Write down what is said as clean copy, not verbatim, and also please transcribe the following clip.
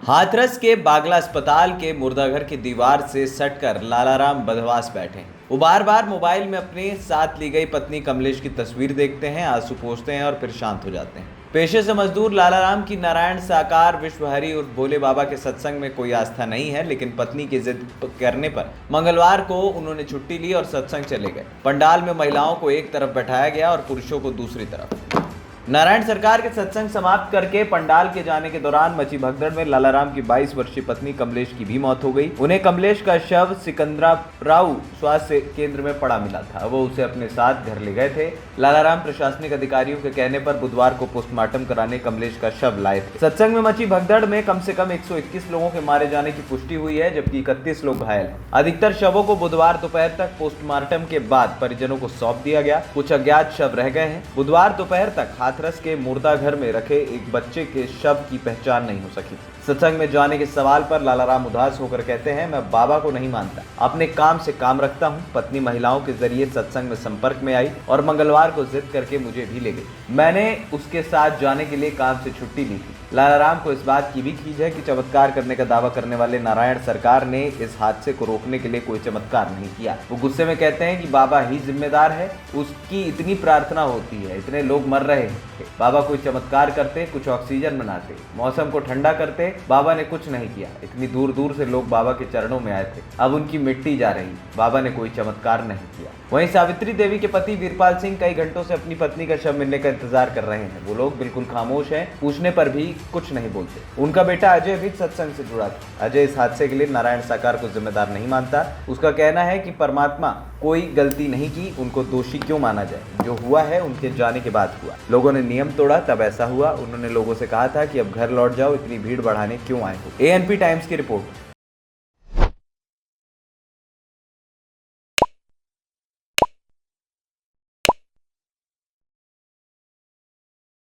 हाथरस के बागला अस्पताल के मुर्दाघर की दीवार से सटकर लालाराम बदहवास बैठे हैं। वो बार बार मोबाइल में अपने साथ ली गई पत्नी कमलेश की तस्वीर देखते हैं, आंसू पोंछते हैं और फिर शांत हो जाते हैं। पेशे से मजदूर लालाराम की नारायण साकार विश्वहरि और भोले बाबा के सत्संग में कोई आस्था नहीं है, लेकिन पत्नी की जिद करने पर मंगलवार को उन्होंने छुट्टी ली और सत्संग चले गए। पंडाल में महिलाओं को एक तरफ बैठाया गया और पुरुषों को दूसरी तरफ। नारायण सरकार के सत्संग समाप्त करके पंडाल के जाने के दौरान मची भगदड़ में लालाराम की 22 वर्षीय पत्नी कमलेश की भी मौत हो गई। उन्हें कमलेश का शव सिकंदराव स्वास्थ्य केंद्र में पड़ा मिला था। वो उसे अपने साथ घर ले गए थे। लालाराम प्रशासनिक अधिकारियों के कहने पर बुधवार को पोस्टमार्टम कराने कमलेश का शव लाए थे। सत्संग में मची भगदड़ में कम से कम 121 लोगों के मारे जाने की पुष्टि हुई है, जबकि 31 लोग घायल हैं। अधिकतर शवों को बुधवार दोपहर तक पोस्टमार्टम के बाद परिजनों को सौंप दिया गया। कुछ अज्ञात शव रह गए हैं। बुधवार दोपहर तक हाथरस के मुर्दाघर में रखे एक बच्चे के शव की पहचान नहीं हो सकी। सत्संग में जाने के सवाल पर लालाराम उदास होकर कहते हैं, मैं बाबा को नहीं मानता, अपने काम से काम रखता हूँ। पत्नी महिलाओं के जरिए सत्संग में संपर्क में आई और मंगलवार को जिद करके मुझे भी ले गई। मैंने उसके साथ जाने के लिए काम से छुट्टी ली थी। लालाराम को इस बात की भी खींच है कि चमत्कार करने का दावा करने वाले नारायण सरकार ने इस हादसे को रोकने के लिए कोई चमत्कार नहीं किया। वो गुस्से में कहते हैं कि बाबा ही जिम्मेदार है, उसकी इतनी प्रार्थना होती है, इतने लोग मर रहे थे, बाबा कोई चमत्कार करते, कुछ ऑक्सीजन बनाते, मौसम को ठंडा करते, बाबा ने कुछ नहीं किया। इतनी दूर दूर से लोग बाबा के चरणों में आए थे, अब उनकी मिट्टी जा रही, बाबा ने कोई चमत्कार नहीं किया। वहीं सावित्री देवी के पति वीरपाल सिंह कई घंटों से अपनी पत्नी का शव मिलने का इंतजार कर रहे हैं। वो लोग बिल्कुल खामोश हैं, पूछने पर भी कुछ नहीं बोलते। उनका बेटा अजय भी सत्संग से जुड़ा था। अजय इस हादसे के लिए नारायण साकार को जिम्मेदार नहीं मानता। उसका कहना है कि परमात्मा कोई गलती नहीं की, उनको दोषी क्यों माना जाए? जो हुआ है उनके जाने के बाद हुआ। लोगों ने नियम तोड़ा तब ऐसा हुआ। उन्होंने लोगों से कहा था कि अब घर लौट जाओ, इतनी भीड़ बढ़ाने क्यों आए हो। ANP टाइम्स की रिपोर्ट।